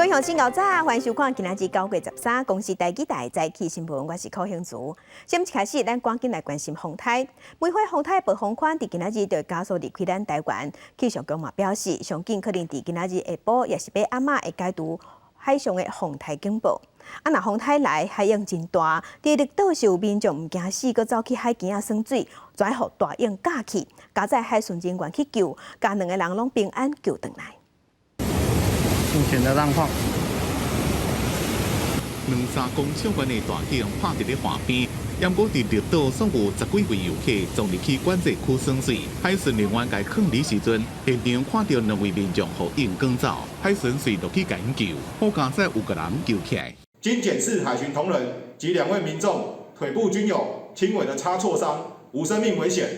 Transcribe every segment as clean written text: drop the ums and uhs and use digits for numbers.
各位乡亲、高早，欢迎收看今仔日9月13公司台记台早起新闻，我是柯兴竹。先一开始，咱赶紧来关心风台。每回风台暴风圈伫今仔日就加速离开咱台湾。气象局嘛表示，上紧可能伫今仔日下晡，也是要暗暝会解除海上的风台警报。若风台来，海浪真大，伫绿岛是有民众毋惊死，搁走去海边耍水，转互大浪架起，加载海巡人员去救，甲2个人拢平安救回来。目前的浪况，2-3公尺宽的大浪拍伫咧岸边，也过伫绿岛所有10几位游客从入去管制区耍水，海巡人员该抗离时阵，现场看到2位民众互引赶走，海巡随落去甲因救，好加载5个人救起来。经检视海巡同仁及2位民众腿部均有轻微的擦挫伤，无生命危险。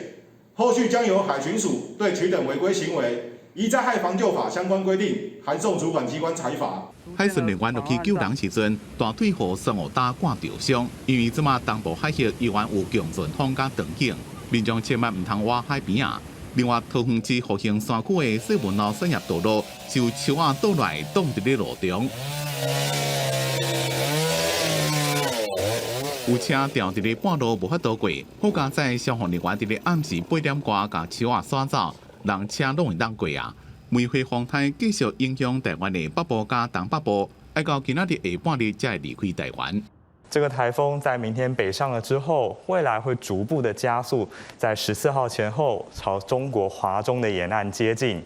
后续将由海巡署对取等违规行为，依灾害防救法相关规定，函送主管机关裁罚。海巡人员落去救人时阵，大腿和双后搭挂着伤，因为即马东部海域依然有强阵风甲长景，民众千万唔通挖海边啊。另外，桃园市复兴山区的细文路产业道路受树仔倒来挡伫咧路中，有车掉伫咧半路无法度过，好加在消防人员伫咧暗时8点外甲树仔刷走。人车拢会当过啊！每回风台继续影响台湾的北部加东北部，要到今仔日下半日才会离开台湾。这个台风在明天北上了之后，未来会逐步的加速，在14号前后朝中国华中的沿岸接近。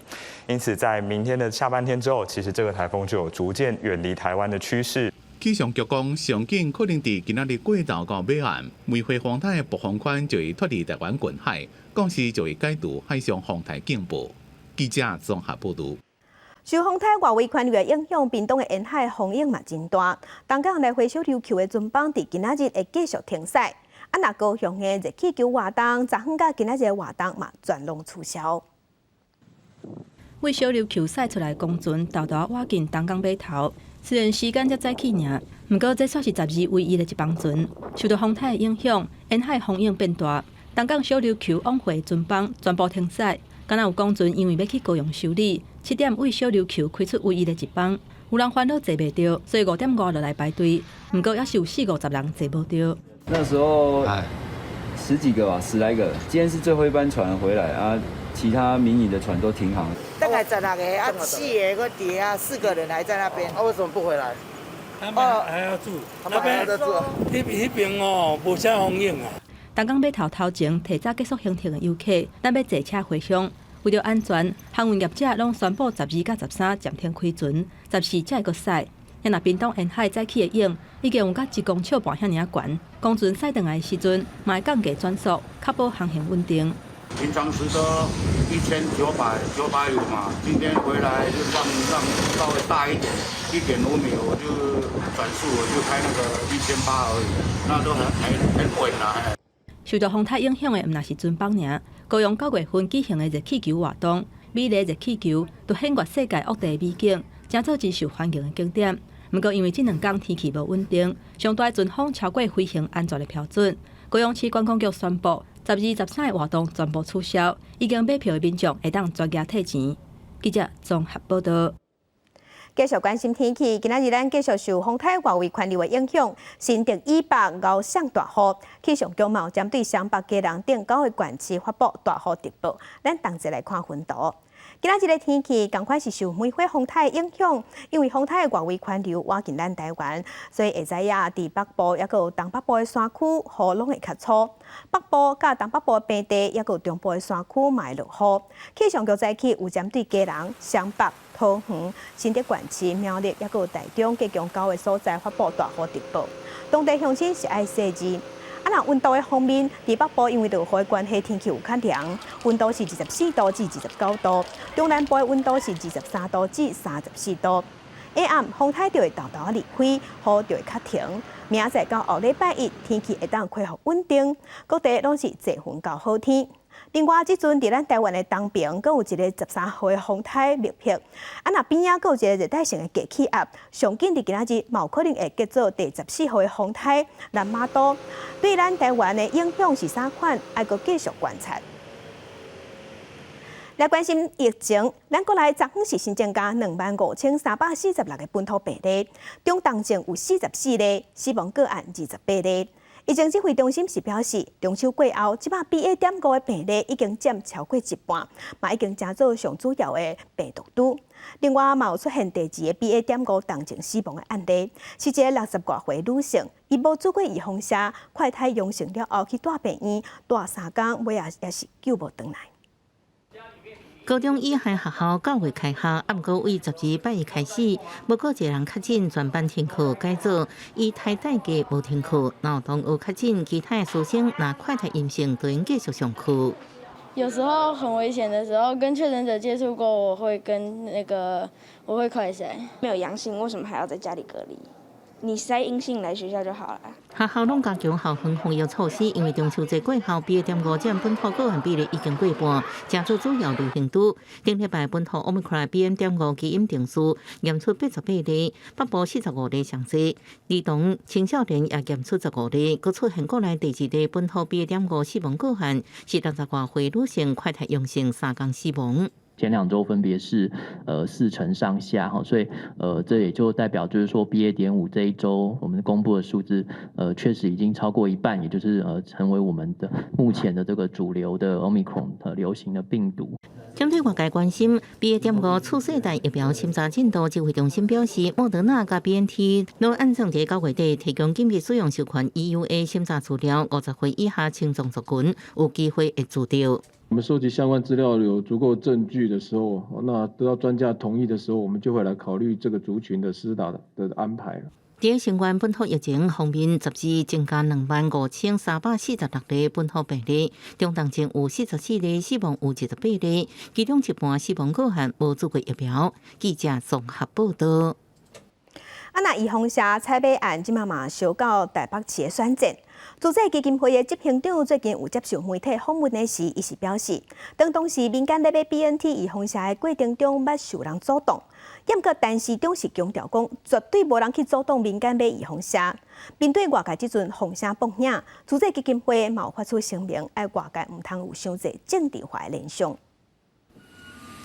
因此，在明天的下半天之后，其实这个台风就有逐渐远离台湾的趋势。气象局讲，上紧可能伫今仔日过昼到尾暗，每回风台的暴风圈就会脱离台湾近海，届时就会解除海上风台警报。记者综合报道。受风台外围环流的影响，屏东的沿海风影嘛真大。东港来回小琉球的船帮伫今仔日会继续停驶。若高雄的热气球活动，昨昏甲今仔日的活动嘛全拢取消。为小琉球驶出来公船，豆豆挖进东港码头。虽然时间才早起尔，不过这算是12唯一的一帮船。受到风台的影响，沿海风影变大，东港小琉球往回船帮全部停驶。敢若有公船因为要去高雄修理，7点为小琉球开出唯一的一帮，有人烦恼坐袂到，所以5点外就来排队。不过也是有40-50人坐无到。那时候10几个吧，10来个。今天是最后一班船回来啊，其他民营的船都停航。大概16个啊，4个伫啊，4个人还在那边。为什么不回来？他们还要住，那边还在住。那边哦，无啥风影啊。东港码头前提早结束行程的游客，咱要坐车回乡。为了安全，航运业者拢宣布12甲13暂停开船，14才会阁驶。也若屏东沿海早起的影已经有到1公尺半遐尔悬，公船驶转来的时阵，嘛会降低转速，确保航行稳定。平常时都1900有嘛，今天回来就让稍微大一点，1.5米我就转速我就开那个1800而已，那都很稳啦。受到风台影响的，毋若是船帮尔，高雄9月份举行的热气球活动，美丽热气球都掀越世界各地美景，真做真受欢迎的景点。不过因为这2天天气无稳定，上大阵风超过飞行安全的标准，高雄市观光局宣布12、13的活动全部取消，已经买票的民众会当专家退钱。记者综合报道。继续关心天气，今仔日咱继续受风台外围环流的影响，新竹以北偶上大雨，气象局嘛有针对双北基隆等9个县市发布大雨特报。咱同齐来看分图。今仔日的天气，同款是受每回风台的影响，因为风台的外围环流挖进咱台湾，所以会知影伫北部也有东北部的山区雨拢会较粗。北部甲东北部的平地也有中部的山区嘛会落雨。气象局早起有针对基隆、双北、桃园、新竹县市、苗栗也有台中各强9个所在发布大雨特报。当地乡亲是爱细致。若温度的方面，伫北部因为落雨的关系，天气有较凉，温度是24度至29度；中南部的温度是23度至34度。下暗风台就会豆豆离开，雨就会较停。明仔载到后礼拜1，天气会当恢复稳定，各地拢是侪云到好天。另外，即阵伫咱台湾的东边，阁有一个13号的风台密辟。若边仔阁有一个热带性的低气压，上紧伫今仔日嘛有可能会结做第14号的风台南马都。对咱台湾的影响是啥款？还阁继续观察。来关心疫情，咱国内昨昏是新增加25346个本土病例，中重症有44例，死亡个案28例。疫情指挥中心是表示，中秋过后，即马 BA.5 的病例已经占超过一半，嘛已经加做上主要的病毒株。另外，嘛有出现第2个 BA.5 重症死亡的案例，是一个60多岁女性，伊无做过预防针，快筛阳性了后去大病院待3天，尾也是救无回来。高中以下学校9月开学，不过为12拜一开始，无过一个人确诊，全班停课改组，以台大嘅无停课，然后有确诊，其他的师生拿快筛阴性都应继续上课。有时候很危险的时候，跟确诊者接触过，我会快筛。没有阳性，为什么还要在家里隔离？你筛阴性来学校就好了。学校拢加强校园防疫措施，因为中秋节过后，BA.5占本土个案比例已经过半，加做主要流行株。顶礼拜本土 Omicron BA.5基因定数验出88例，北部45例上济，儿童青少年也验出15例，佮出现国内第2例本土 BA.5死亡个案，是60多岁女性快筛阳性3天死亡。前2周分别是4成上下哈，所以这也就代表就是说 BA.5这一周我们公布的数字确实已经超过一半，也就是成为我们的目前的这个主流的 Omicron 流行的病毒。针对外界关心 BA.5次世代疫苗审查进度，指挥中心表示，莫德纳甲 BNT 拢按上个9月底提供紧急使用授权 EUA 审查资料，50岁以下青壮族群有机会会注掉。我们收集相关资料有足够证据的时候，那得到专家同意的时候，我们就会来考虑这个族群的施打的安排了。在新冠本土疫情方面，12增加25346例本土病例，中重症有44例，死亡有18例，其中一半死亡个案无做过疫苗。记者综合报道。那预防针采买案即嘛烧到台北市的选战。主治基金会的执行长最近有接受媒体访问的时，伊是表示，当时民间咧买 BNT 预防针的过程中，捌受人阻挡。但是董事强调讲，绝对无人去阻挡民间买预防针。面对外界即阵风声爆影，主治基金会嘛有发出声明，要外界唔通有伤济政治化的联想。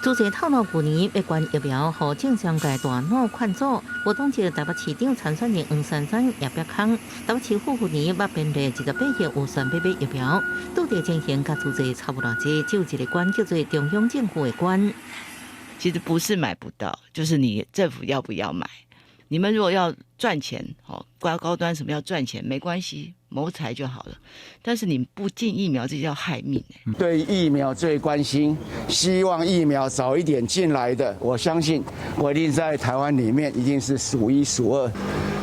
主席透露，去年要关疫苗，和政商界大闹劝阻。活动节台北市长参选人黄珊珊也表康，台北市府去年捌编列18亿预算买疫苗，拄着情形甲主席差不多济，只有一个关叫做中央政府的关。其实不是买不到，就是你政府要不要买。你们如果要赚钱，高端什么要赚钱没关系，谋财就好了。但是你不进疫苗，这叫害命。对疫苗最关心，希望疫苗早一点进来的，我相信我一定在台湾里面一定是数1数2。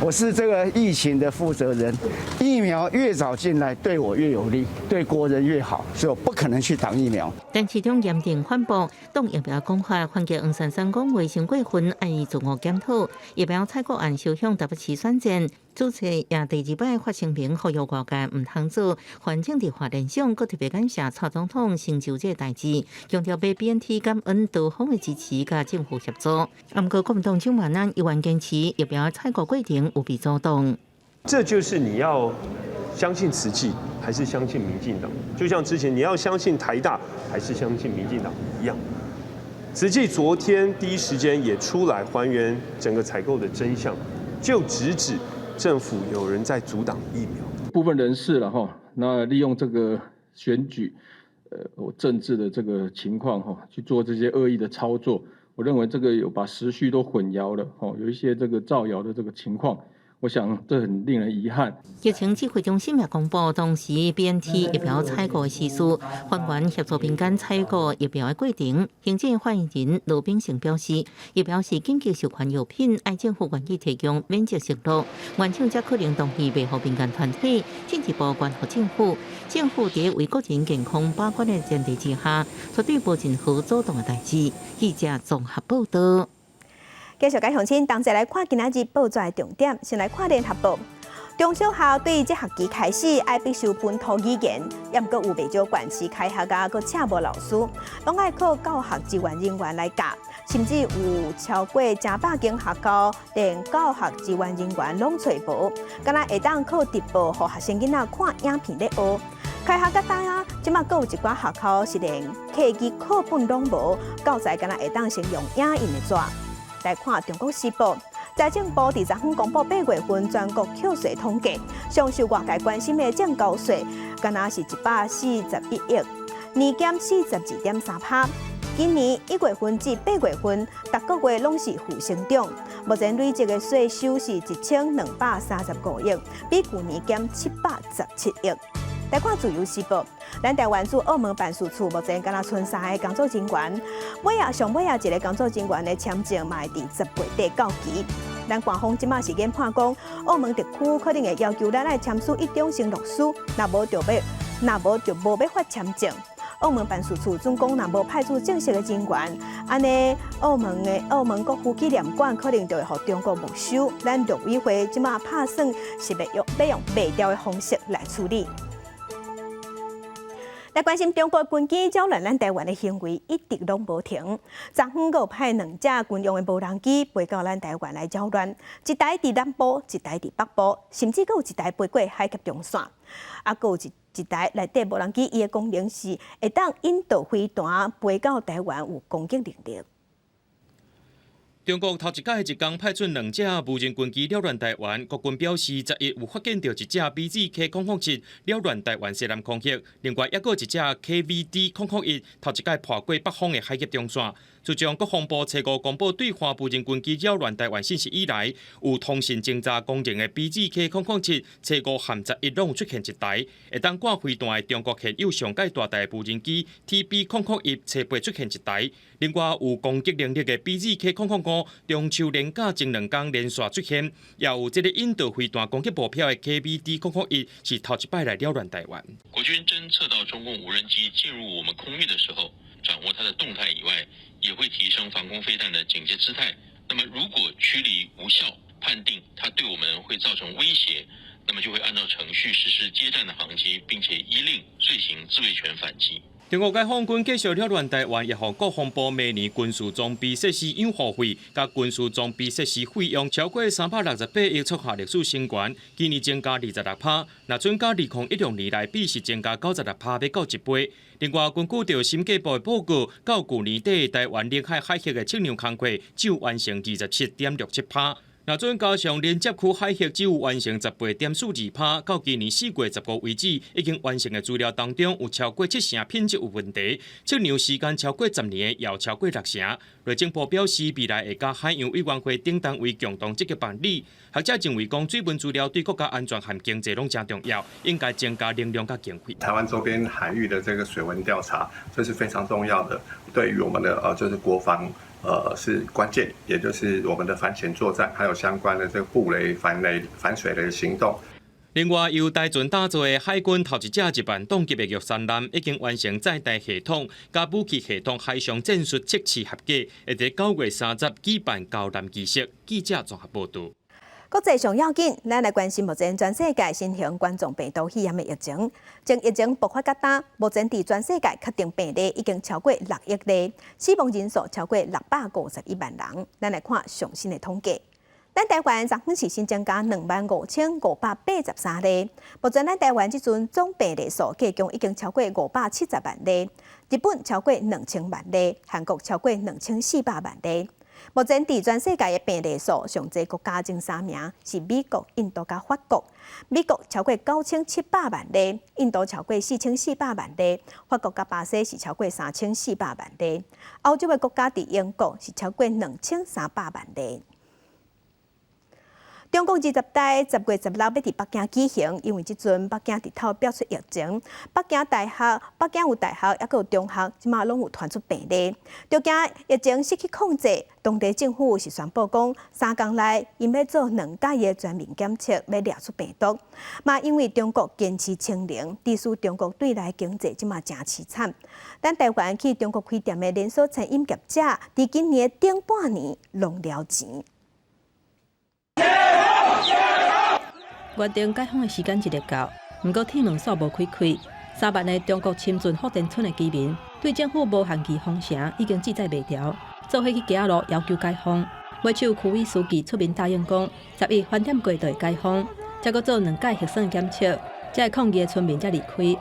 我是这个疫情的负责人，疫苗越早进来，对我越有利，对国人越好，所以我不可能去挡疫苗。但其中严定反驳，当疫苗公开，反击黄珊珊讲卫生过分，按伊自我检讨，疫苗采购案烧向台北市选战。主席也第2摆发声明，呼吁外界唔通做反政治化联想，佮特别感谢蔡总统成就这代志，强调买 BNT 感恩多方的支持甲政府协助。不过国民党蒋万安依然坚持疫苗采购过程有被阻挡。这就是你要相信慈济，还是相信民进党？就像之前你要相信台大，还是相信民进党一样。慈济昨天第一时间也出来还原整个采购的真相，就直指政府有人在阻挡疫苗，部分人士了哈，那利用这个选举，政治的这个情况哈，去做这些恶意的操作。我认为这个有把时序都混淆了，有一些这个造谣的这个情况。我想这很令人遗憾。疫情指挥中心也公布，当时 BNT 疫苗采购的时序，还原协助民间采购疫苗的过程。行政发言人罗秉成表示，疫苗是紧急授权药品，爱政府愿意提供免责承诺，院长才可能同意维护民间团体，进一步关乎政府。政府在为国人健康把关的前提之下，绝对无任何阻挡的代志。记者综合报道。继续甲乡亲同齐来看今仔日报纸的重点，先来看联合报。中小校对这学期开始要必修本土语言，也毋过有袂少县市开学甲佮请无老师，拢爱靠教学支援人员来教，甚至有超过100间学校连教学支援人员拢找无，敢若会当靠直播，互学生囡仔看影片咧学。开学甲大即马阁有一寡学校是连课机课本拢无，教材敢若会当先用影印的纸。来看中国时报。财政部伫昨昏公布8月份全国扣税统计，上受外界关心的正交税，敢若是141亿，年减42.3%。今年1月份至8月份，逐个月拢是负成长。目前累积的税收是1235亿，比去年减717亿。来看自由时报，咱台湾驻澳门办事处目前敢若剩3个工作人员，上尾一个工作人员的签证嘛会伫10月底到期。咱官方即马是研判讲，澳门特区可能会要求咱来签署一种承诺书，若无就无要发签证。澳门办事处总讲，若无派出正式的人员，安尼澳门国夫纪念馆可能就会互中国没收。咱陆委会即马拍算是要用卖掉的方式来处理。来关心中国军机扰乱咱台湾的行为一直拢无停，昨昏有派2架军用的无人机飞到咱台湾来扰乱，一台伫南部，一台伫北部，甚至有一台飞过海峡中线，有一台内底无人机，伊的功能是会当引导飞弹飞到台湾有攻击能力。中国头一届一天派出2架无人军机扰乱台湾，国军表示昨日有发现到一架 BZK-007扰乱台湾西南空域，另外还有一架 KVD-001头一届破过北方的海峡中线。自从国防部初五公布对华无人军机扰乱台湾信息以来，有通讯侦查功能的 BZK-007初五含11拢出现一台，会当挂飞弹的中国现有上界大台无人机 TB-001初8出现一台，另外有攻击能力的 BZK-005中秋连假前2天连续出现，也有这个引导飞弹攻击目标的 KVD-001是头一摆来扰乱台湾。国军侦测到中共无人机进入我们空域的时候，掌握它的动态以外，也会提升防空飞弹的警戒姿态。那么，如果驱离无效，判定它对我们会造成威胁，那么就会按照程序实施接战的航机，并且依令遂行自卫权反击。中国解放军继续扰乱台湾，也向国防部明年军事装备设施养护费、甲军事装备设施费用超过368亿，创下历史新高。今年增加26%，若准甲2016年来比是增加96%，要到1倍。另外，根据着审计部的报告，到去年底，台湾领海海峡的测量工课只有完成27.67%。若准加上连接区海峡只有完成18.42%，到今年4月15为止，已经完成的资料当中有超过7成品质有问题，测量时间超过10年，也有超过6成。内政部表示，未来会甲海洋委员会等单位共同积极办理。学者认为，讲水文资料对国家安全和经济拢真重要，应该增加能量和经费。台湾周边海域的这个水文调查，这是非常重要的，对于我们的就是国防。是关键，也就是我们的反潜作战，还有相关的这个布雷、反水雷的行动。另外，由台船打造的海军头一架1万吨级的玉山舰，已经完成载台系统、加武器系统海上战术测试合格，会在9月30举办交艦仪式。记者综合报道。国际上要紧，咱来关心目前全世界新型冠状病毒肺炎的疫情。从疫情爆发到今，目前伫全世界确定病例已经超过6亿例，死亡人数超过651万人。咱来看上新的统计。咱台湾昨昏是新增加25583例，目前咱台湾即阵总病例数计共已经超过570万例，日本超过2000万例，韩国超过2400万例。目前伫全世界的病例数上济国家前3名是美国、印度甲法国。美国超过9700万例，印度超过4400万例，法国甲巴西是超过3400万例。欧洲的国家伫英国是超过2300万例。中国20大10月16要伫北京举行，因为即阵北京伫头爆出疫情，北京有大学，也有中学，即马拢有传出病例。就惊疫情失去控制，当地政府是宣布讲3天内因要做2届的全面检测，要抓出病毒。嘛，因为中国坚持清零，致使中国对内经济即马真凄惨。咱台湾去中国开店的连锁餐饮业者，伫今年的顶半年拢了钱。原定解封的时间一日到，不过铁门锁无开，3万的中国深圳福田村的居民对政府无限期封城已经志在未调，做伙去街路要求解封。尾手区委书记出面答应讲，10月饭店过就会解封，再搁做2届核酸检测，才会抗疫的村民才离开。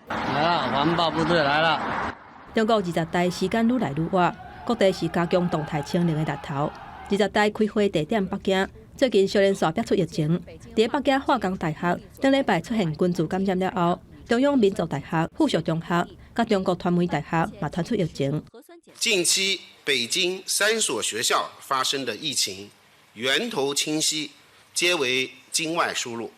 啊，环保部队来了。中国20大时间愈来愈晚，各地是加强动态清零的日头。20大开会地点北京，最近小连续逼出疫情。伫北京化工大学，顶礼拜出现群聚感染了后，中央民族大学、附属中学、甲中国传媒大学嘛传出疫情。近期北京3所学校发生的疫情源头清晰，皆为境外输入，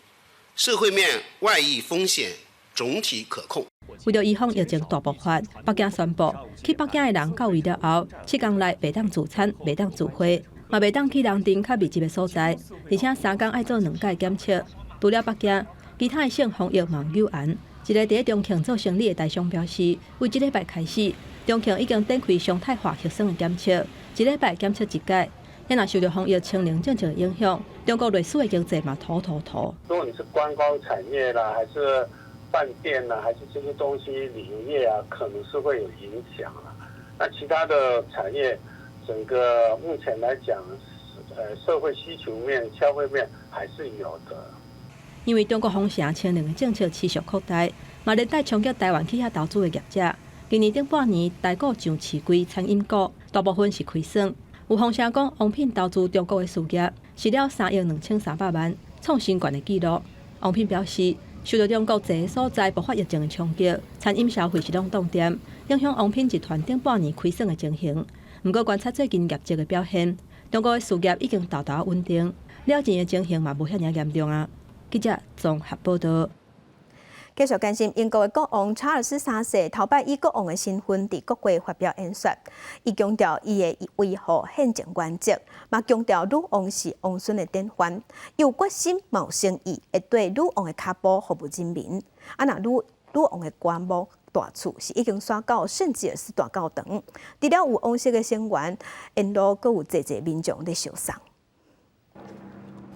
社会面外溢风险总体可控。为了预防疫情大爆发，北京宣布，去北京的人到位了后，7天内袂当自餐、袂当自会，嘛袂当去人丁较密集的所在，而且3天爱做2届检测。除了北京，其他的省防疫嘛有案。一个伫重庆做生意的大商表示，为这礼拜开始，重庆已经展开常态化核酸的检测，一礼拜检测1届。也若受到防疫清零政策的影响，中国类似的经济嘛土。如果你是观光产业啦，还是饭店啦，还是这些东西旅游业啊，可能是会有影响啦。那其他的产业，整个目前来讲，社会需求面、消费面还是有的。因为中国封城清零的政策持续扩大，嘛连带冲击台湾去遐投资的业者。今年顶半年，台股上市柜餐饮股大部分是亏损。有风声讲，王品投资中国的事业是了3亿2300万，创新高的纪录。王品表示，受到中国一个所在爆发疫情的冲击，餐饮消费是拢冻点，影响王品集团顶半年亏损的情形。不过观察最近业绩的表现，中国的事业已经大稳定，了钱的情形嘛无遐尔严重啊。记者综合报道。继续关心英国的国王查尔斯3世头摆以国王的身份伫国会发表演说，伊强调伊会维护宪政原则，嘛强调女王是王孙的典范，有决心嘛有诚意，会对女王的脚步服务人民。若女王的棺木大厝是已经刷到圣吉尔斯大教堂，除了有王室的成员，沿路阁有济民众在烧送。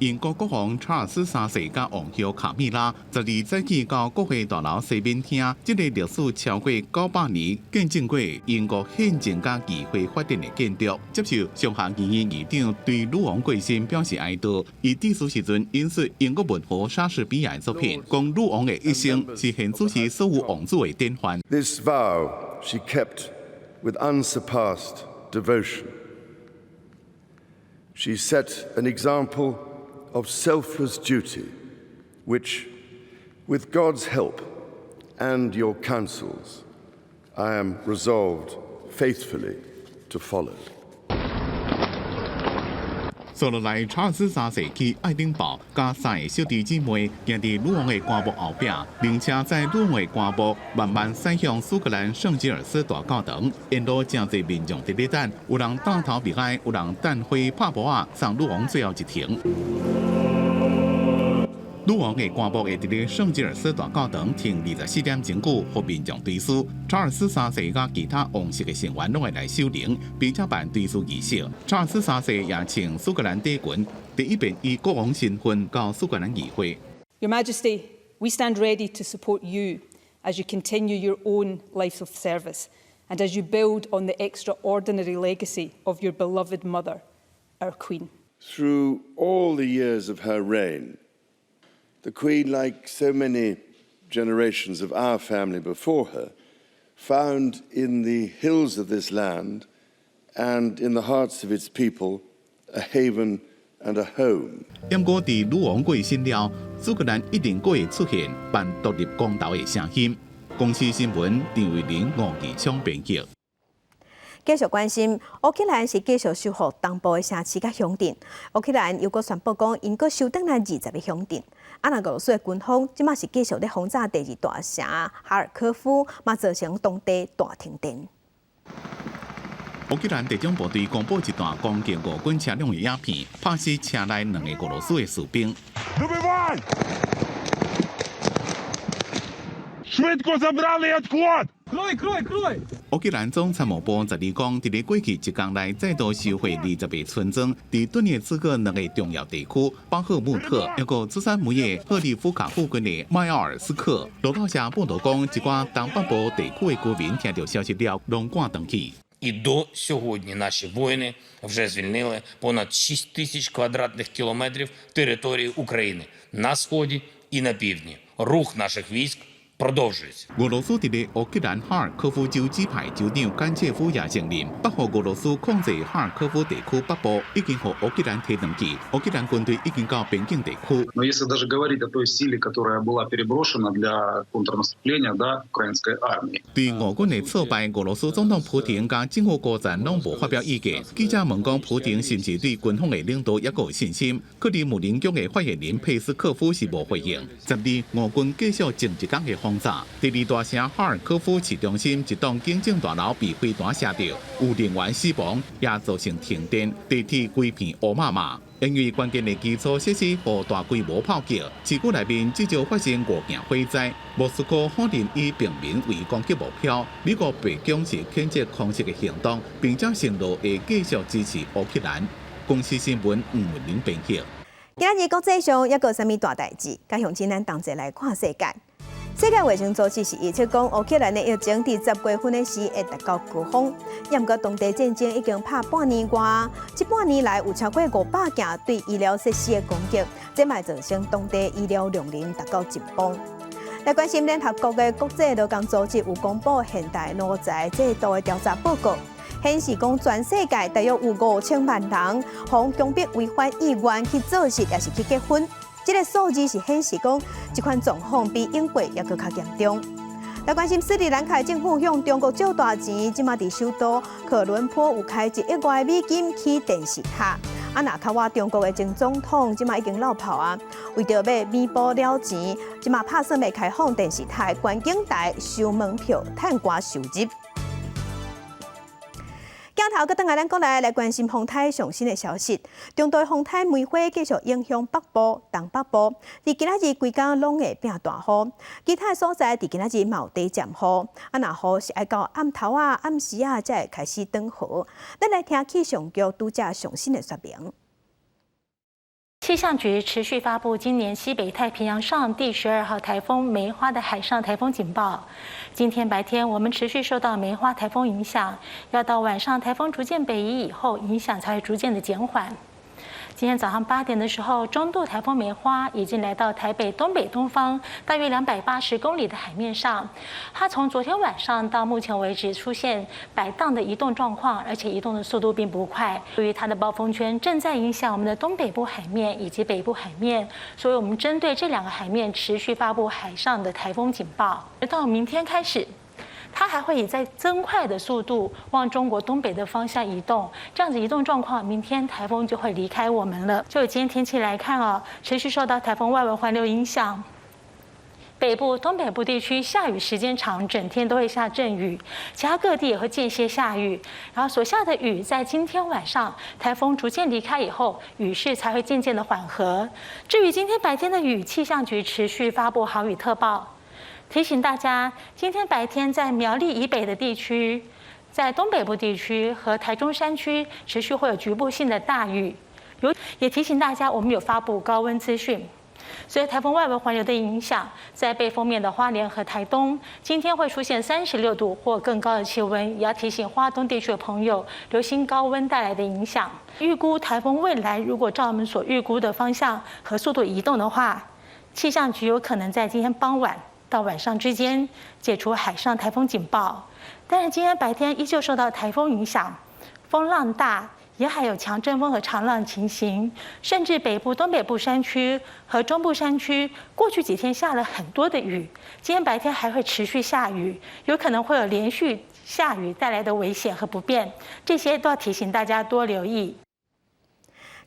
英国国王查尔斯3世甲王后卡米拉12早起到国会大楼西面厅，这个历史超过900年、见证过英国宪政甲议会发展的建筑，接受上下议院议长对女王过身表示哀悼。伊致辞时阵引述英国文豪莎士比亚的作品，讲女王的一生是现主持所有王子的典范。This vow she kept with unsurpassed devotion. She set an example of selfless duty, which, with God's help and your counsels, I am resolved faithfully to follow. 坐落来，查尔斯3世去爱丁堡，甲3个小弟姊妹行伫女王的棺木后壁，并且在女王的棺木慢慢驶向苏格兰圣吉尔斯大教堂。沿路真侪民众伫咧等，有人带头避开，有人等会拍步啊，送女王最后一程。女王的棺木会伫咧圣吉尔斯大教堂停24点钟久，互民众追思。查尔斯3世甲其他王室的成员拢会来守灵，并且办追思仪式。查尔斯3世也请苏格兰帝群第一遍以国王身份到苏格兰议会。Your Majesty, we stand ready to support you as you continue your own life of service and as you build on the extraordinary legacy of your beloved mother, our Queen. Through all the years of her reign, the Queen, like so many generations of our family before her, found in the hills of this land and in the hearts of its people a haven and a home. 不过，伫女王过身了，苏格兰一定会出现办独立公投的声音。公司新闻张伟玲、吴义昌编辑。继续关心，乌克兰是继续收复东部的城市甲乡镇。乌克兰又搁宣布讲，因搁收登来20个乡镇。俄罗斯的军方即马是继续咧轰炸第2大城哈尔科夫，嘛造成当地大停电。乌克兰地中部队公布一段攻击俄军车辆的影片，拍死车内2个俄罗斯的士兵。乌克兰总参谋部12讲，伫咧过去1天内再度收回20个村庄，伫顿涅茨克2个重要地区巴赫穆特，一个资产煤的赫利夫卡附近的迈奥尔斯克。路透社报道讲，一寡东北部地区的居民听到消息了，拢赶回去。І до сьогодні наші воїни вже звільнили понад 6 тисяч квадратних кілометрів території України на сході і на півдні. Рух наших військ продовжується. 俄羅斯伫個烏克蘭哈爾科夫州指派州長甘切夫也承認，北部俄羅斯控制哈爾科夫地區北部已經和烏克蘭提兩記，烏克蘭軍隊已經到邊境地區。Но если даже говорить о той силе, которая была переброшена для контрнаступления, да, украинской армии. 對俄軍的挫敗，俄羅斯總統普京甲政府高層攏無發表意見。記者問講，普京是唔是對軍方的領導抑有信心？克里姆林宮的發言人佩斯科夫是無回應。12，俄軍繼續前一天的轟炸，第二大城哈爾科夫市中心一棟警政大樓被飛彈射到，有人員死亡，也造成停電，地鐵規片烏麻麻。因為關鍵的基礎設施和大規模炮擊，市區內面至少發生5件火災。莫斯科可能以平民為攻擊目標。美國白宮是譴責空襲的行動，並且承諾會繼續支持烏克蘭。公司新聞吳文玲編輯。今日國際上一個什麼大代誌？加向今咱同齊來看世界。世界衛生組織是預測講，烏克蘭的疫情在10月份的時會達到高峰。不過當地戰爭已經拍半年外，這半年來有超過500件對醫療設施的攻擊，這嘛造成當地醫療量能達到緊繃。來關心聯合國的國際勞工組織有公布現代勞災制度的調查報告，顯示講全世界大約有5000萬人，向強迫違反意願去做事，也是去結婚。這個數字是顯示講，這款狀況比英國也更加嚴重。來關心斯里蘭卡政府向中國借大錢，即馬在首都科倫坡有開1億外美金起電視塔。若靠我中國的前總統，即馬已經落跑啊！為着要彌補了錢，即馬打算要開放電視台、觀景台收門票，賺寡收入。鏡頭，等下咱過來關心風台上新的消息。中度風台梅花繼續影響北部、東北部，在今仔日規天攏會變大雨，其他所在在今仔日嘛有地漸雨。若雨是愛到暗頭啊、暗時啊才會開始轉雨。咱來聽氣象局拄則上新的說明。气象局持续发布今年西北太平洋上第12号台风梅花的海上台风警报。今天白天我们持续受到梅花台风影响，要到晚上台风逐渐北移以后，影响才会逐渐的减缓。今天早上8点的时候，中度台风梅花已经来到台北东北东方大约280公里的海面上。它从昨天晚上到目前为止出现摆荡的移动状况，而且移动的速度并不快。由于它的暴风圈正在影响我们的东北部海面以及北部海面，所以我们针对这2个海面持续发布海上的台风警报。而到明天开始，它还会以在增快的速度往中国东北的方向移动，这样子移动状况，明天台风就会离开我们了。就今天天气来看啊，持续受到台风外围环流影响，北部、东北部地区下雨时间长，整天都会下阵雨，其他各地也会间歇下雨。然后所下的雨，在今天晚上台风逐渐离开以后，雨势才会渐渐的缓和。至于今天白天的雨，气象局持续发布豪雨特报。提醒大家，今天白天在苗栗以北的地区，在东北部地区和台中山区持续会有局部性的大雨。也提醒大家，我们有发布高温资讯。随着台风外围环流的影响，在背风面的花莲和台东，今天会出现36度或更高的气温，也要提醒花东地区的朋友留心高温带来的影响。预估台风未来如果照我们所预估的方向和速度移动的话，气象局有可能在今天傍晚到晚上之间解除海上台风警报，但是今天白天依旧受到台风影响，风浪大，也还有强阵风和长浪情形，甚至北部、东北部山区和中部山区过去几天下了很多的雨，今天白天还会持续下雨，有可能会有连续下雨带来的危险和不便，这些都要提醒大家多留意。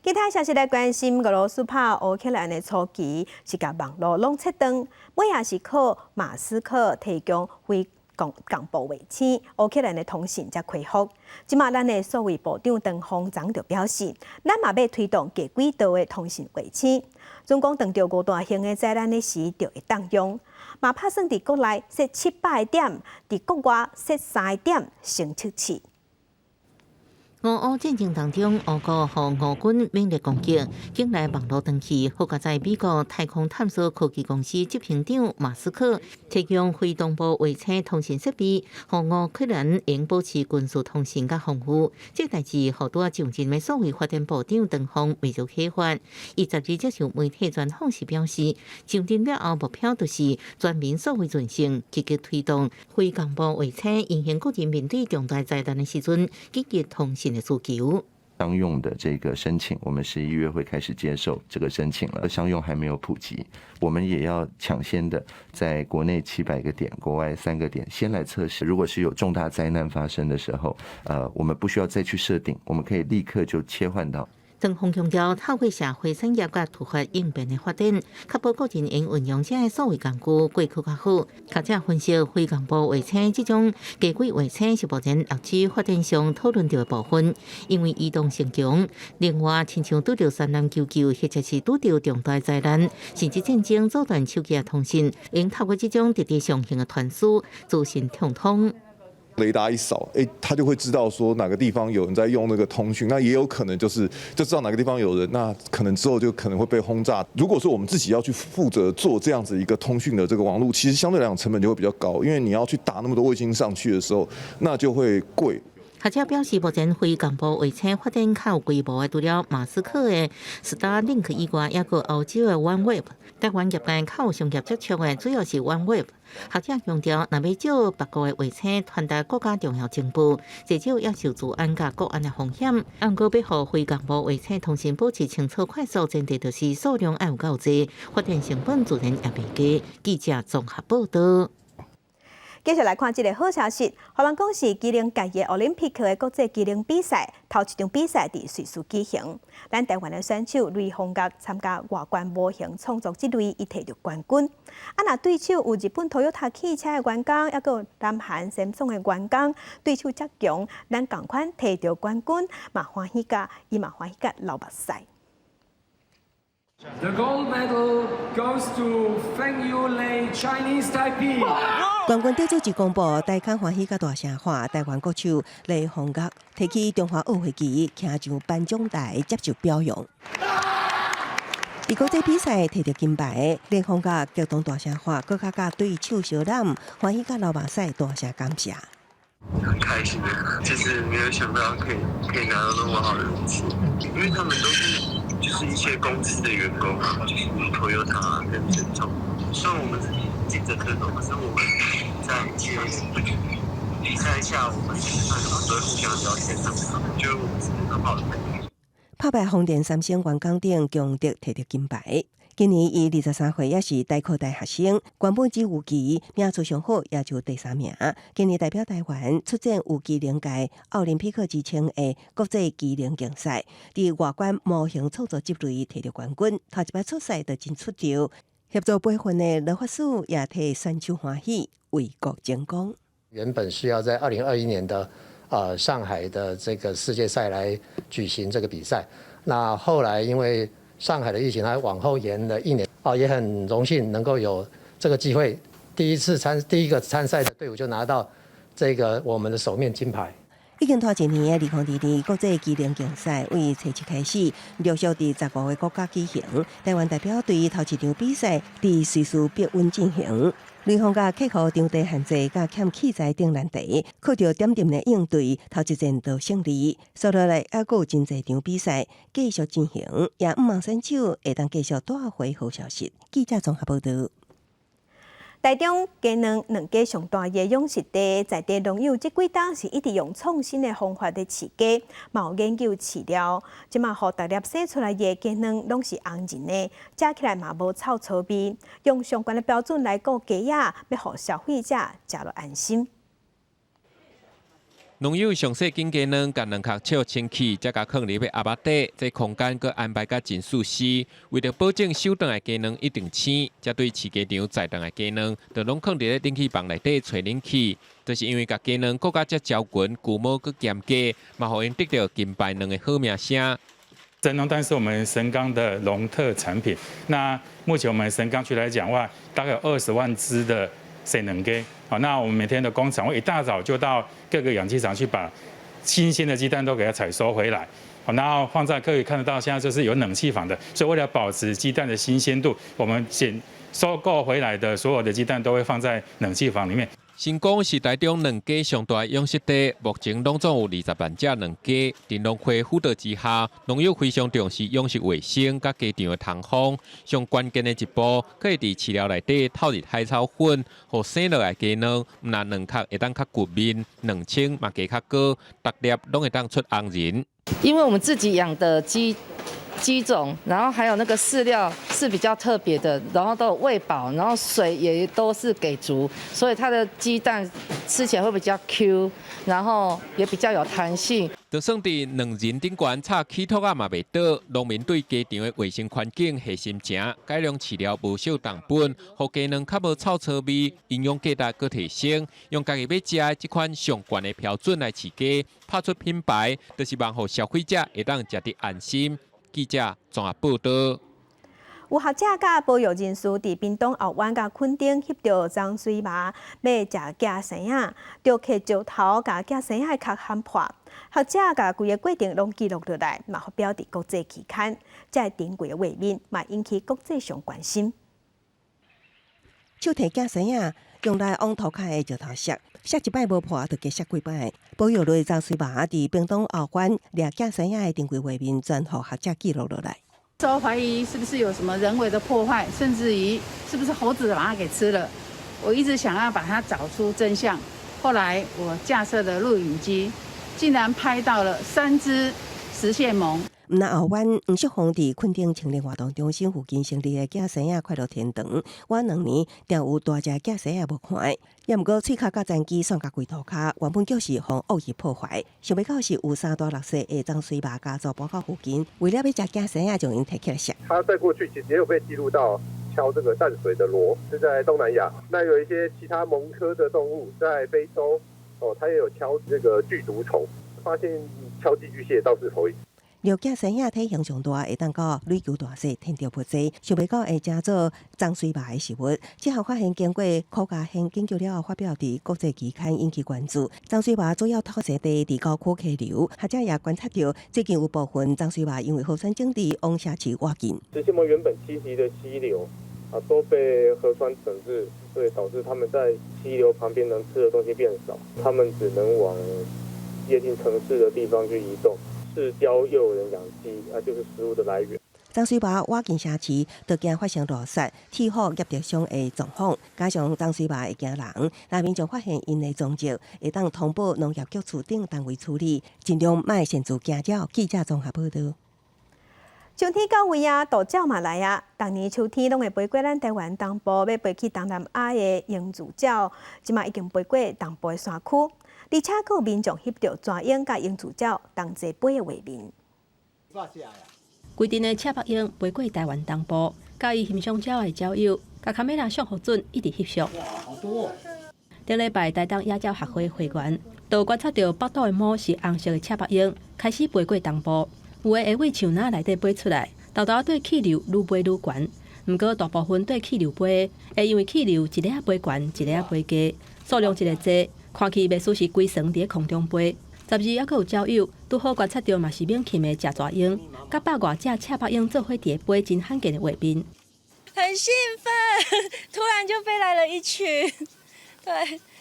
其他消息来關心，俄羅斯拍烏克蘭的初期是甲網絡攏切斷，尾也是靠馬斯克提供非公布衛星，烏克蘭的通訊才恢復。即馬咱的所謂部長鄧鴻章就表示，咱嘛要推動低軌道的通訊衛星。總共當到5大型的災難的時，就會當用。嘛拍算佇國內設700點，佇國外設3點偵測器。俄乌战争当中，俄国和俄军猛烈攻击，近来网络断气。好佳在美国太空探索科技公司执行长马斯克提供非同步卫星通信设备，和乌克兰应保持军事通信甲防护。这代志好多上任的所谓发展部长邓峰未就启发。伊12接受媒体专访时表示，上任了后目标就是全民数位转型，积极推动非公布卫星影响个人面对重大灾难的时阵，积极通信的需求。商用的这个申请，我们11月会开始接受这个申请了。商用还没有普及，我们也要抢先的在国内700个点，国外3个点先来测试。如果是有重大灾难发生的时候，我们不需要再去设定，我们可以立刻就切换到。郑峰强调，透过社会产业甲突发应变的发展，确保个人应运用这些数位工具过去较好。学者分析，非公布卫星这种低轨卫星是目前6G发展上讨论到的部分，因为移动性强。另外，亲像拄到3999，或者是拄到重大灾难，甚至战争阻断手机通信，应透过这种直直上行的传输，资讯畅通。雷达一扫，他就会知道说哪个地方有人在用那个通讯，那也有可能就知道哪个地方有人，那可能之后就可能会被轰炸。如果说我们自己要去负责做这样子一个通讯的这个网络，其实相对来讲成本就会比较高，因为你要去打那么多卫星上去的时候，那就会贵。学者表示，目前非公布卫星发展较有规模的，除了马斯克的 Starlink 以外，也有欧洲的 OneWeb。台湾业界较有商业接触的，主要是 OneWeb。学者强调，若要借别国的卫星传达国家重要情报，至少要受治安甲国安的风险。按过要互非公布卫星通信保持清楚快速，前提就是数量要有够多，发展成本自然也袂低。记者综合报道。继续来看这个好消息，荷兰讲是机灵界的奥林匹克的国际机灵比赛，头一场比赛在瑞士举行。咱台湾的选手雷洪岳参加外观模型创作之类，伊摕到冠军。若对手有日本 Toyota 汽车的员工，也有南韩Samsung的员工，对手则强，咱同款摕到冠军，嘛欢喜甲，伊嘛欢喜甲流目屎。The gold medal goes to Feng Yulei, Chinese Taipei. 冠军得主一公布，大家欢喜甲大声喊，台湾国手雷洪岳提起中华奥会旗，骑上颁奖台接受表扬。伫国际比赛摕到金牌，雷洪岳激动大声喊，搁甲对手小揽，欢喜甲流目屎，大声感谢。很开心的，就是没有想到可以拿到那么好的名次，因为他们都是就是一些公司的员工嘛，就是 Toyota 跟Samsung。虽然我们是竞争对手，可是我们在一些比赛下，我们基本上都会互相聊天，他们觉得我们是很好的朋友。拍败丰田三星员工顶强德摕到金牌。今年伊23岁，也是大科大学生，原本只有期名次上好，也就第3名。今年代表台湾出战有机灵界奥林匹克之称的国际机灵竞赛，伫外观模型创作之类摕到冠军。头一摆出赛就真出招，协助培训的罗法师也替选手欢喜，为国争光。原本是要在2021年的上海的这个世界赛来举行这个比赛，那后来因为上海的疫情还往后延了1年，也很荣幸能够有这个机会，第一个参赛的队伍就拿到这个我们的首面金牌。已经拖1年的2022国际机灵竞赛，为初7开始，陆续伫15个国家举行。台湾代表队头一场比赛伫瑞士碧温进行。雷洪岳克服场地限制甲欠器材等难题，靠着点点的应对，头一战就胜利。接落来还有真侪场比赛继续进行，也毋望选手会当继续带回好消息。记者综合报道。台中鸡卵两家上大的养殖地，在地农友这几冬是一直用创新的方法在饲鸡，嘛有研究饲料。即马互大粒生出来的鸡卵拢是红仁的，食起来嘛无臭臭味。用相关的标准来顾鸡仔，要互消费者食落安心。农友上细根鸡卵，甲两壳笑清气，再甲放入去鸭肉底，这空间阁安排甲真舒适。为了保证收档的鸡卵一定鲜，才对饲鸡场在档的鸡卵，就拢放入咧冷气房内底吹冷气。就是因为甲鸡卵更加只招群，규模阁严格，嘛互因得到金牌两个好名声。神农蛋是我们神冈的农特产品。那目前我们神冈区来讲的话，大概有20万只的神农鸡。好，那我们每天的工厂会一大早就到各个养鸡场去把新鲜的鸡蛋都给它采收回来。然后放在可以看得到，现在就是有冷气房的，所以为了保持鸡蛋的新鲜度，我们收购回来的所有的鸡蛋都会放在冷气房里面。新港是台中两家上大养殖地，目前拢总有20万只两家。在农会辅导之下，农友非常重视养殖卫生甲鸡场的通风。上关键的一步，可以伫饲料内底透入海草粉，互生落来鸡卵，毋但卵壳会当较骨面，卵清嘛加较高，逐粒拢会当出红仁。因为我们自己养的鸡种，然后还有那个饲料是比较特别的，然后都有喂饱，然后水也都是给足，所以它的鸡蛋吃起来会比较 Q， 然后也比较有弹性。就算伫两人顶悬插起托啊嘛袂倒，农民对鸡场的卫生环境下心诚，改良饲料无少重本，互鸡卵较无臭臭味，营养价值佫提升。用家己要食的这款上悬的标准来饲鸡，拍出品牌，就是望互消费者会当食得安心。记者综合报道。有学者甲保育人士伫屏东后湾甲垦丁翕到张水麻要食假生仔，着摕石头甲假生仔的壳喊破。学者甲规个过程拢记录落来，嘛发表伫国际期刊，这珍贵的画面嘛引起国际上关心。手提假生仔用来往涂骹的石头石一摆无破，就加石几摆。保育类张水麻伫屏东后湾掠假生仔的珍贵画面，全互学者记录落来。都怀疑是不是有什么人为的破坏，甚至于是不是猴子把它给吃了。我一直想要把它找出真相。后来我架设的录影机，竟然拍到了3只食蟹獴。毋但后湾黄淑芳伫垦丁青年活动中心附近成立的假生仔快乐天堂，我2年定有大只假生仔无看，也毋过喙壳甲残机送甲规涂骹，原本就是互恶意破坏。想不到是有3大6岁的张水麻家族搬到附近，为了要食假生仔，将因摕起来食。他在过去其实也有被记录到敲这个淡水的螺，是在东南亚。那有一些其他虻科的动物在非洲，他也有敲这个剧毒虫，发现敲寄居蟹倒是可以。掠假生仔体型上大，会当到垒球大细，天条不济。想不到会正做张水麻的食物。这项发现经过科家县研究了后，发表伫国际期刊引起关注。张水麻主要土生地伫高科溪流，学者也观察到，最近有部分张水麻因为河川整治往下去挖进。食蟹獴原本栖息的溪流都被河川整治，所以导致他们在溪流旁边能吃的东西变少，他们只能往接近城市的地方去移动。市郊又有人养鸡，就是食物的来源。张水麻挖进城市，就惊发生落雪、气候业着伤的状况。加上张水麻会惊人，那民众发现因的踪迹，会当通报农业局处等单位处理，尽量莫擅自惊鸟。记者综合报道。秋天到位啊，稻鸟嘛来啊！逐年秋天拢会飞过咱台湾东部，要飞去东南亚的鹰鹭鸟，即马已经飞过东部的山区。而且佫有民众翕到蛇鹰甲鹰鹭鸟同齐飞的画面。规定的赤白鹰飞过台湾东部，甲伊欣赏鸟的鸟友，甲卡梅拉上好准一直翕相。好多。顶礼拜台东野鸟学会会员，就观察到北岛的母是红色的赤白鹰，开始飞过东部，有的会为树林内底飞出来，豆豆对气流愈飞愈悬。毋过大部分对气流飞，会因为气流一个仔飞悬，一个仔飞低，数量一个多。看起袂输是规层伫空中飞。12也佫有鸟友拄好观察到嘛是免禽的食蛇鹰，甲100外只赤白鹰做伙伫飞真罕见的画面。很兴奋，突然就飞来了一群，对，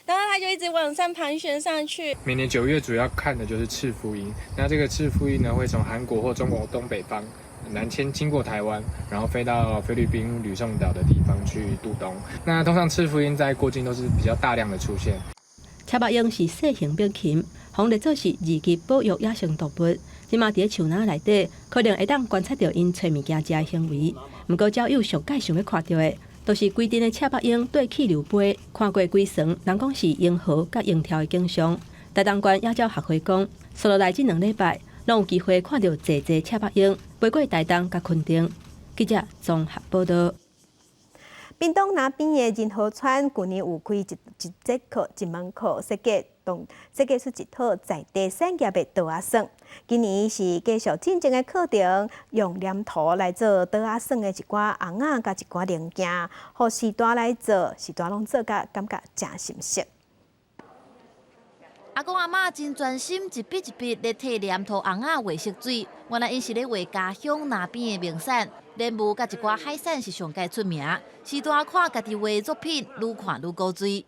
然后它就一直往上盘旋上去。每年9月主要看的就是赤腹鹰，那这个赤腹鹰呢会从韩国或中国东北方南迁经过台湾，然后飞到菲律宾吕宋岛的地方去渡冬。那通常赤腹鹰在过境都是比较大量的出现。赤白鹰是细型变禽，红列做是2级保育野生动物。即马伫树林内底，可能会当观察到因找物件食的行为。毋过，鸟友上界想要看到的，都是规定的赤白鹰对气流飞，看过规层，人讲是鹰河甲鹰跳的景象。台东县野鸟学会讲，数落来这2礼拜，拢有机会看到济赤白鹰飞过台东甲垦丁。记者综合报道。屏东那边的仁和村去年有开一节课、一门课，设计出一套在地产业的刀仔算。今年是继续进前的课程，用黏土来做刀仔算的一寡红仔甲一寡零件，互时代来做，时代拢做甲感觉真熟悉。阿公阿嬷真专心，一笔一笔咧摕黏土红仔画色水。原来因是咧画家乡那边的名产，莲雾甲一寡海产是上界出名。时大看家己画的作品，愈看愈古锥。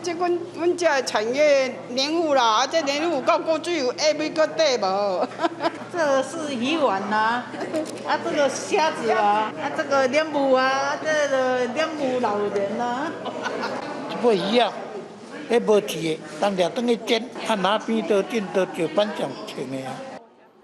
即阮遮的产业莲雾啦，这莲雾到古锥有下面个底无？这个是鱼丸啦，啊这个虾子啊，啊这个莲雾啊，这个莲雾老人啦，不一样。迄无铁，当了等去煎，啊那边都进都就颁奖请的啊。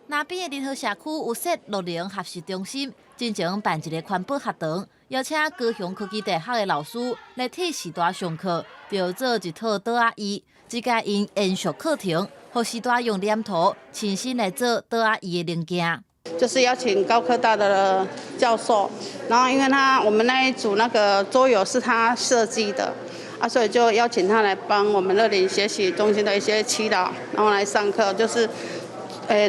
那边的联合社区有设乐龄学习中心，进前办一个环保学堂，邀请高雄科技大学的老师来替时大上课，就做一套桌仔椅，即个因延续课程，让时大用黏土亲身来做桌仔椅的零件。就是邀请高科大的教授，然后因为我们那一组那个桌游是他设计的。所以就邀请他来帮我们乐龄学习中心的一些祈祷，然后来上课，就是，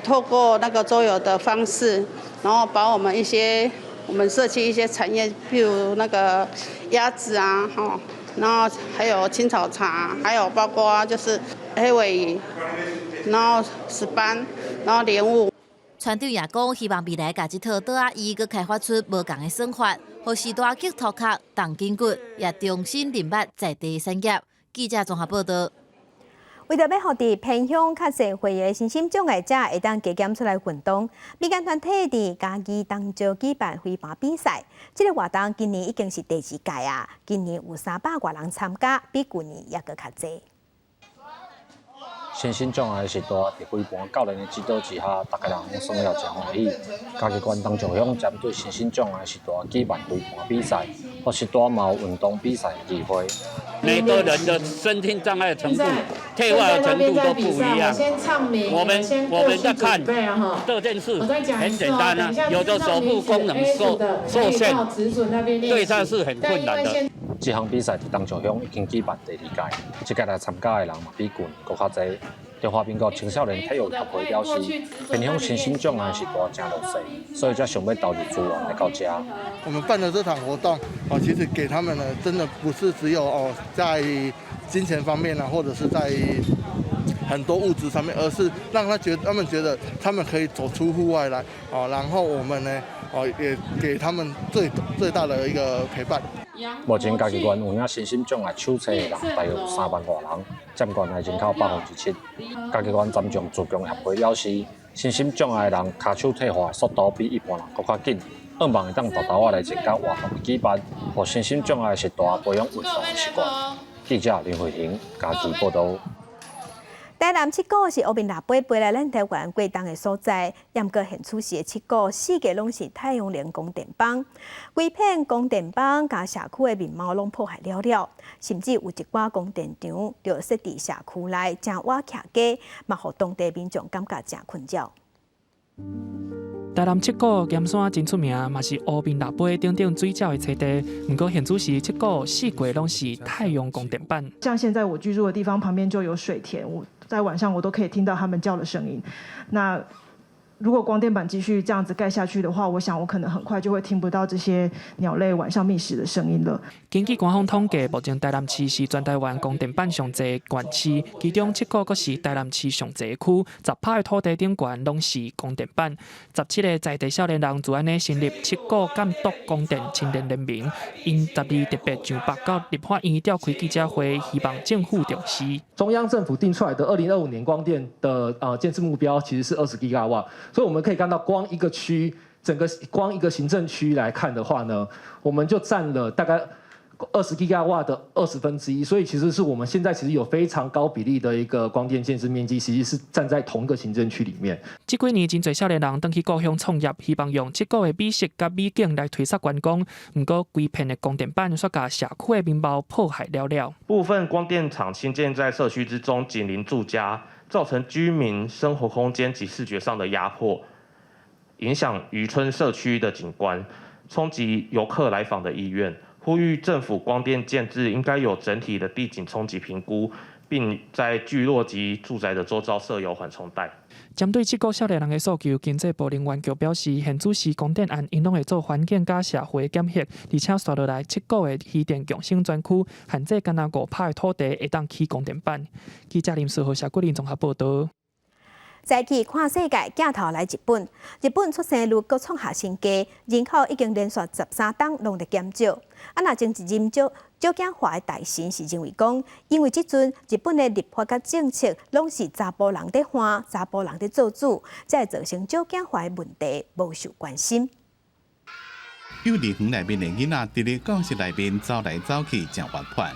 透过那个桌游的方式，然后把我们社区一些产业，譬如那个鸭子啊，然后还有青草茶，还有包括就是黑尾鱼，然后石斑，然后莲雾。船长也讲，希望未来把这套桌仔椅佮开发出无同的算法，让时大脚头壳动筋骨，也重新认捌在地产业。记者综合报道。为着要让伫偏乡较社会的身心障碍者会当加减出来运动，民间团体伫嘉义东石举办飞盘比赛。这个活动今年已经是第2届啊，今年有300多人参加，比去年也搁较侪。身心障碍时代，伫飞盘教练的指导之下，大家人拢算了真欢喜。嘉义县东石乡针对身心障碍时代举办飞盘比赛，或是多毛运动比赛的机会。每个人的身心障碍程度、退化的程度都不一样。我们在看这件事很简单啊，有的手部功能受限，对他是很困难的。这项比赛伫东石乡已经举办第2届，这届来参加的人嘛比去年较侪。中华民国青少年体育协会表示，偏乡身心障碍时代真弱势，所以才想要投入资源来到这。我们办的这场活动，其实给他们呢，真的不是只有在金钱方面啊，或者是在很多物质上面，而是让他们觉得他们可以走出户外来，然后我们呢，也给他们最大的一个陪伴。目前嘉义县有影身心障碍手册的人大约3万多人，占县内人口7%。嘉义县站长自强协会表示，身心障碍人脚手退化速度比一般人更较紧，希望会当豆豆仔来增加活动的举办，让身心障碍时代培养运动的习惯。记者林慧婷，嘉义报道。台南七股是乌面腊八飞来咱台湾过冬的所在，严格现出时的七股4个拢是太阳能供电棒，规片供电棒甲社区的面貌拢破坏了了，甚至有一寡供电场就设伫社区内，正瓦徛家，嘛互当地民众感觉真困扰。台南七股盐山真出名，嘛是乌面腊八顶顶水饺的产地。不过现主时七股4轨拢是太阳供电板。像现在我居住的地方旁边就有水田，在晚上我都可以听到他们叫的声音。那如果光电板继续这样子盖下去的话，我想我可能很快就会听不到这些鸟类晚上觅食的声音了。根据官方统计，目前台南市是全台湾供电板上侪县市，其中七股阁是台南市上侪区，10%的土地顶悬拢是供电板。17个在地少年人自安尼成立七股监督供电青年联盟，因12特别上北到立法院召开记者会，希望政府重视。中央政府定出来的2025年光电的建设目标其实是20 GW。所以我们可以看到，光一个区，光一个行政区来看的话呢，我们就占了大概20 GW 的1/20。所以其实是我们现在其实有非常高比例的一个光电建设面积，其实是站在同一个行政区里面。这几年真侪少年人登去故乡创业，希望用这个的美食甲美景来推测观光。不过规片的供电板却把社区的面貌破坏了了。部分光电厂新建在社区之中，紧邻住家，造成居民生活空间及视觉上的压迫，影响渔村社区的景观，冲击游客来访的意愿。呼吁政府光电建制应该有整体的地景冲击评估，并在聚落及住宅的周遭设有缓冲带。针对7个少年人的诉求，经济部人员局表示，现主市供电案因拢会做环境甲社会检核，而且刷落来7个的渔电共生专区，限制干那5趴的土地会当起供电板。记者林世豪、谢桂林综合报道。早起看世界，镜头来日本。日本出生率阁创下新低，人口已经连续13档拢在减少。若政治人少子化的大神是认为讲，因为即阵日本的立法甲政策拢是查甫人在换，查甫人在做主，才会造成少子化的问题无受关心。幼儿园内面的囡仔伫咧教室内面走来走去，真活泼。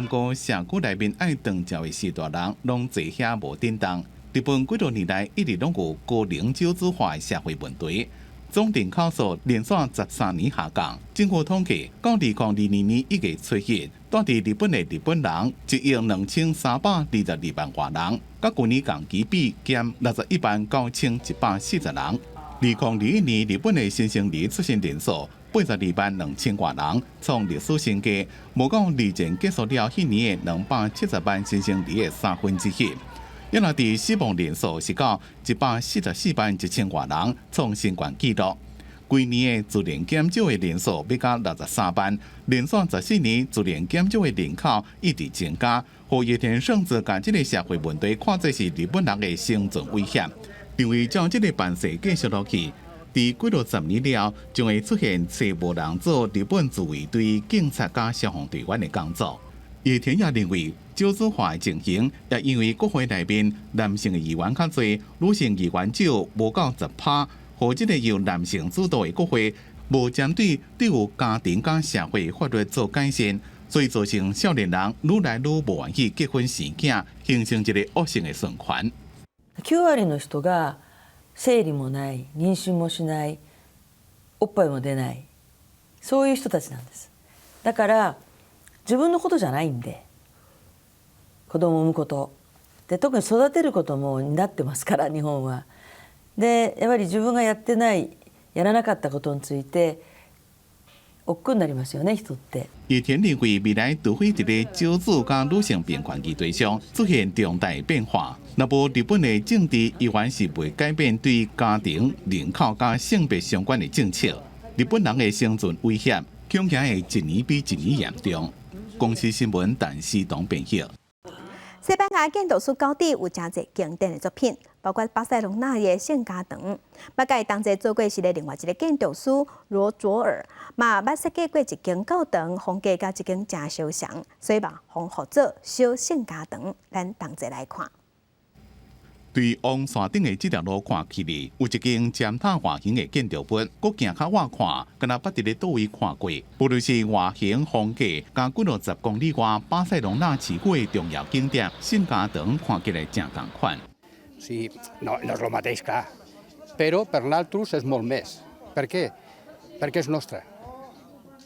不过社区内面爱长照的四大人，拢坐遐无振动。日本几多年来一直拢有高龄少子化的社会问题，总人口数连续13年下降。政府统计，到2022年1月出现，住伫日本的日本人12322万外人，甲去年同期比减619140人。2021年日本的新生儿出生人数822000外人，创历史新高，无到二战结束了迄年的270万新生儿的1/3。也若伫死亡人数是到1441000外人，创新高纪录。规年的自然减少的人数要到63万，连续14年自然减少的人口一直增加，互野田圣子将这个社会问题看作是日本人的生存威胁，认为将这个办势继续落去，伫几多10年了，将会出现找无人做日本自卫队警察甲消防队员的工作。野田也认为，少子化的情形也因为国会内面男性的议员较多，女性议员少，无到10%，互这个由男性主导的国会无针对有家庭甲社会法律做改善，所以造成少年人愈来愈无愿意结婚生囝，形成一个恶性的循环。9割の人が生理もない、妊娠もしない、おっぱいも出ない、そういう人たちなんです。だから自分のことじゃないんで、子供を産むことで、特に育てることもになってますから日本は。でやっぱり自分がやってないやらなかったことについて億劫になりますよね、人って。野田认为未来除非一个少子甲女性平权议题上出现重大变化，若无日本的政治依然是未改变对家庭、人口甲性别相关的政策，日本人的生存威胁恐惊会一年比一年严重。公司新闻陈思彤编译。西班牙建筑师高地有真侪经典的作品，包括巴塞隆纳的圣家堂。捌甲伊同齐做过是另外一个建筑师罗佐尔，嘛捌设计过一间教堂，风格甲一间真相像，所以嘛，红合作小圣家堂，咱同齐来看。对往山顶的这条路看起来，有一间尖塔外形的建筑物，搁行较我看，敢若捌伫咧倒位看过。无论是外形风格，甲几落10公里外巴塞隆纳市区的重要景点圣家堂，看起来正同款。Sí, no és el mateix, clar, però per nosaltres és molt més. Per què? Perquè és nostre.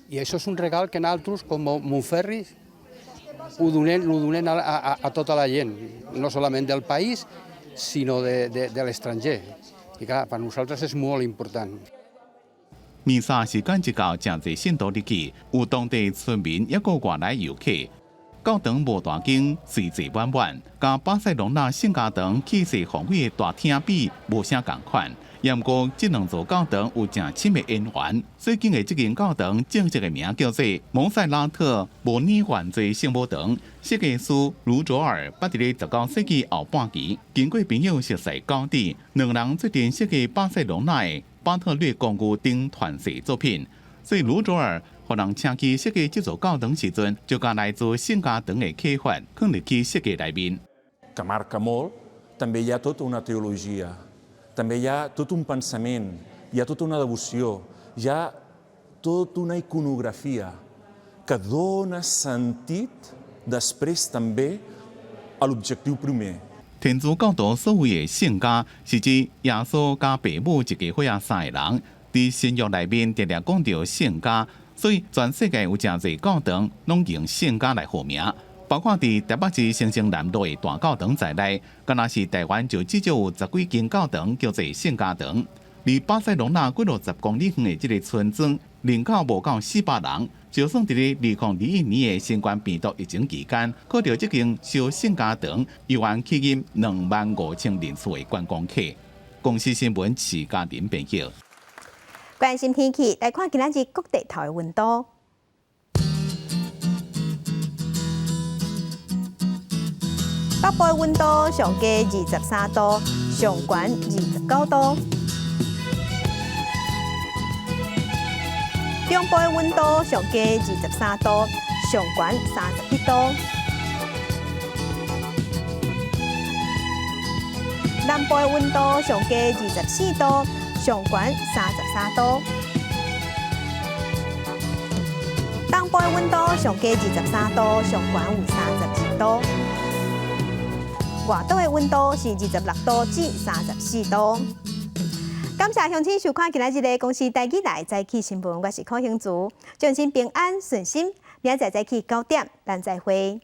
I això és un regal que nosaltres, com a Montferri, ho donem a tota la gent, no solament del país, sinó de l'estranger. I clar, per nosaltres és molt important. 弥撒时间一到，真侪信徒入去，有当地村民，也有外来游客。教堂无大间，水质满满，甲巴塞隆纳圣家堂气势宏伟的大厅比，无啥共款。也毋过，这两座教堂有正深的渊源。最近的这间教堂正式的名叫做蒙塞拉特摩尼犯罪圣母堂，设计师卢佐尔捌伫咧19世纪后半期，经过朋友熟识高地，两人决定设计巴塞隆纳的巴特略公寓顶传世作品。所以卢佐尔互人请去设计这座教堂时阵，就将来自圣家堂的启发放入去设计内面。Que marca molt, també hi ha tota una teologia, també hi ha tot un pensament, hi ha tota una devoció, hi ha tota una iconografia que dona sentit després també a l'objectiu primer. 天主教徒所谓的圣家，是指耶稣甲父母一家伙仔3个人。伫新约内面常常讲到圣家，所以全世界有真侪教堂拢用圣家来号名，包括伫台北市新生南路的大教堂在内，敢若是台湾就至少有10几间教堂叫做圣家堂。离巴塞隆纳几60公里远的这个村庄，人口无到400人。就算伫咧2021年的新冠病毒疫情期间，靠着这间小型家庭，依然吸引25000人次的观光客。公司新闻徐家林编辑。关心天气，来看今仔日各地头的温度。北部的温度上加23度，上悬29度。中部的温度上加23度，上悬31度。南部的温度上加24度，上悬33度。东部的温度上加23度，上悬有32度。外岛的温度是26度至34度。感谢乡亲收看今日的公司台语台早起新闻，我是柯兴竹，祝您平安顺心，明仔早起9点，咱再会。